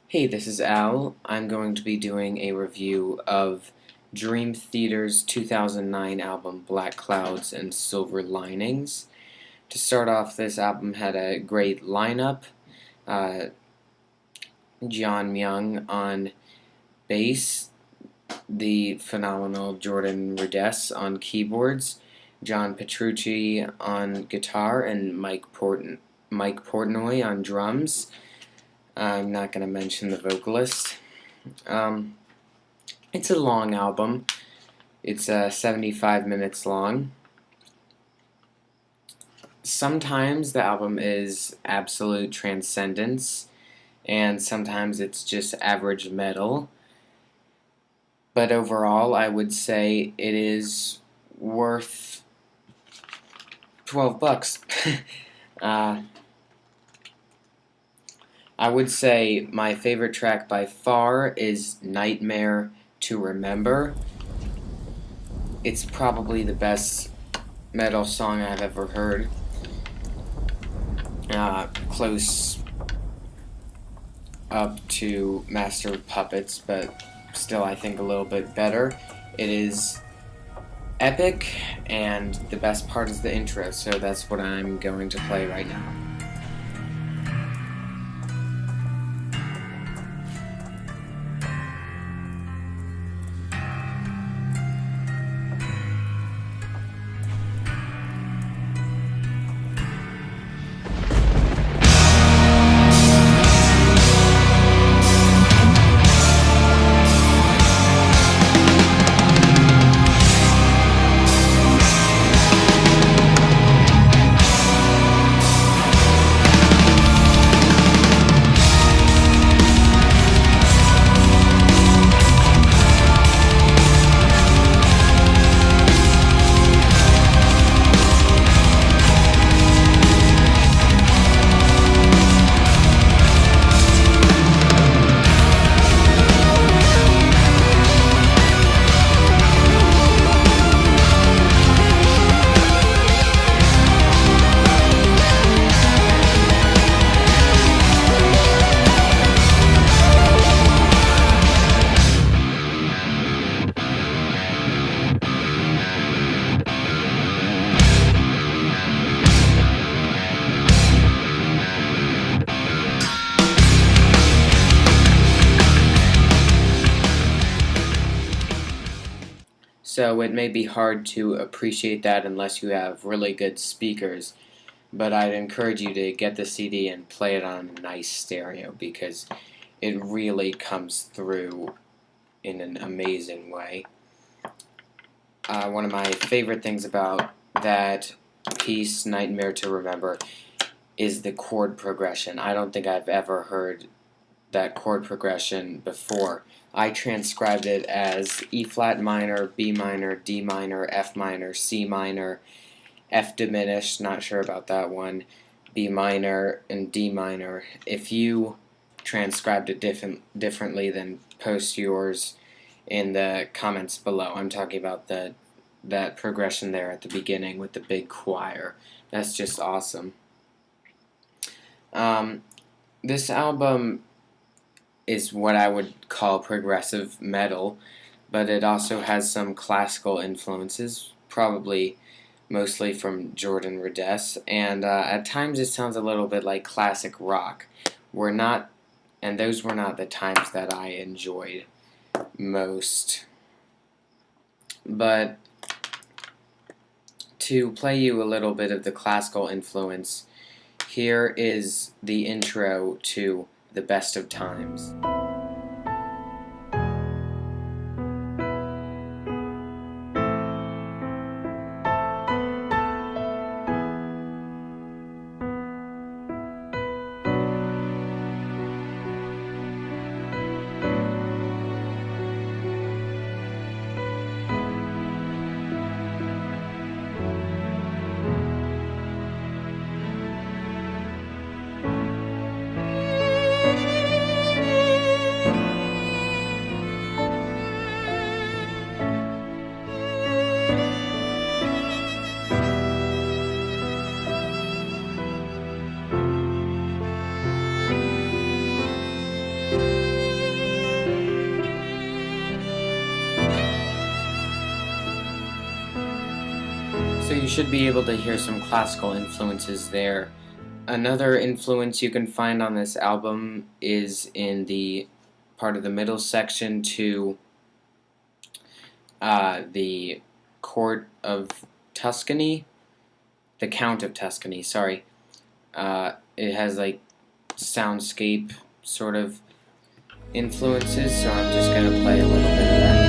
Hey, this is Al. I'm going to be doing a review of Dream Theater's 2009 album Black Clouds and Silver Linings. To start off, this album had a great lineup. Uh, John Myung on bass, the phenomenal Jordan Rudess on keyboards, John Petrucci on guitar, and Mike Portnoy on drums. I'm not going to mention the vocalist. It's a long album. It's 75 minutes long. Sometimes the album is absolute transcendence, and sometimes it's just average metal. But overall, I would say it is worth $12. I would say my favorite track by far is Nightmare to Remember. It's probably the best metal song I've ever heard. Close up to Master of Puppets, but still I think a little bit better. It is epic, and the best part is the intro, so that's what I'm going to play right now. So it may be hard to appreciate that unless you have really good speakers, but I'd encourage you to get the CD and play it on a nice stereo because it really comes through in an amazing way. One of my favorite things about that piece, Nightmare to Remember, is the chord progression. I don't think I've ever heard that chord progression before. I transcribed it as E flat minor, B minor, D minor, F minor, C minor, F diminished, not sure about that one, B minor, and D minor. If you transcribed it differently, then post yours in the comments below. I'm talking about that progression there at the beginning with the big choir. That's just awesome. This album is what I would call progressive metal, but it also has some classical influences, probably mostly from Jordan Rudess, and at times it sounds a little bit like classic rock. Those were not the times that I enjoyed most. But to play you a little bit of the classical influence, here is the intro to The Best of Times. You should be able to hear some classical influences there. Another influence you can find on this album is in the part of the middle section to the Court of Tuscany, the Count of Tuscany, sorry. It has like soundscape sort of influences, so I'm just going to play a little bit of that.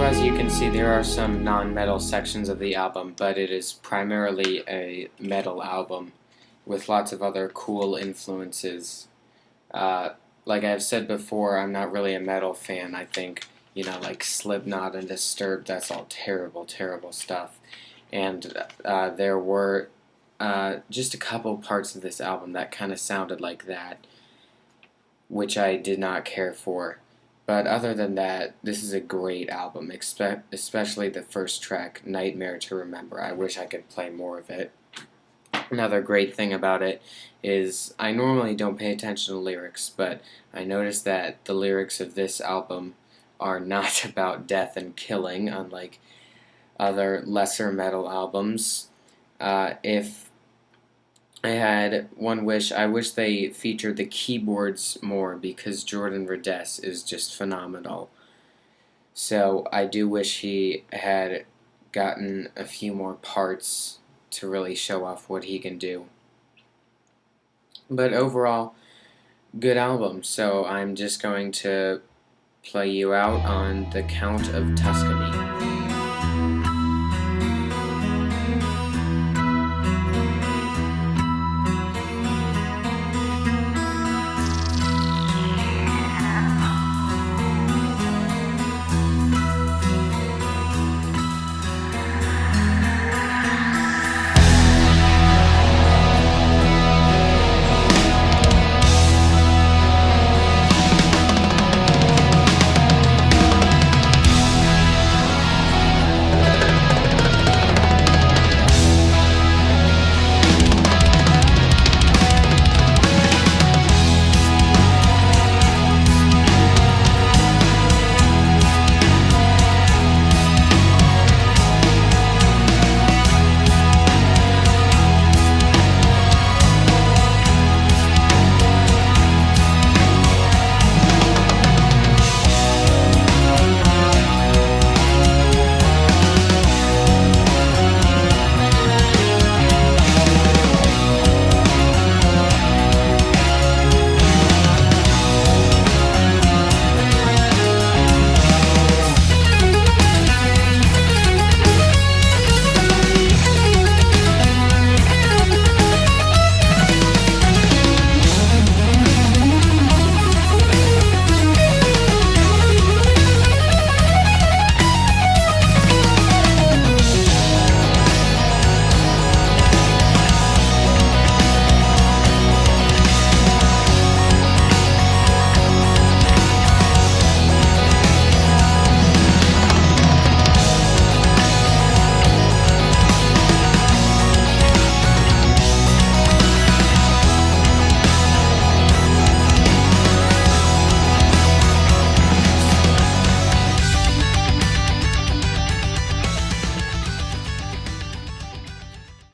As you can see, there are some non-metal sections of the album, but it is primarily a metal album with lots of other cool influences. Like I've said before, I'm not really a metal fan. I think, like Slipknot and Disturbed, that's all terrible, terrible stuff. And there were just a couple parts of this album that kind of sounded like that, which I did not care for. But other than that, this is a great album, especially the first track, Nightmare to Remember. I wish I could play more of it. Another great thing about it is I normally don't pay attention to lyrics, but I noticed that the lyrics of this album are not about death and killing, unlike other lesser metal albums. If I had one wish, I wish they featured the keyboards more, because Jordan Rudess is just phenomenal. So I do wish he had gotten a few more parts to really show off what he can do. But overall, good album. So I'm just going to play you out on the Count of Tuscany.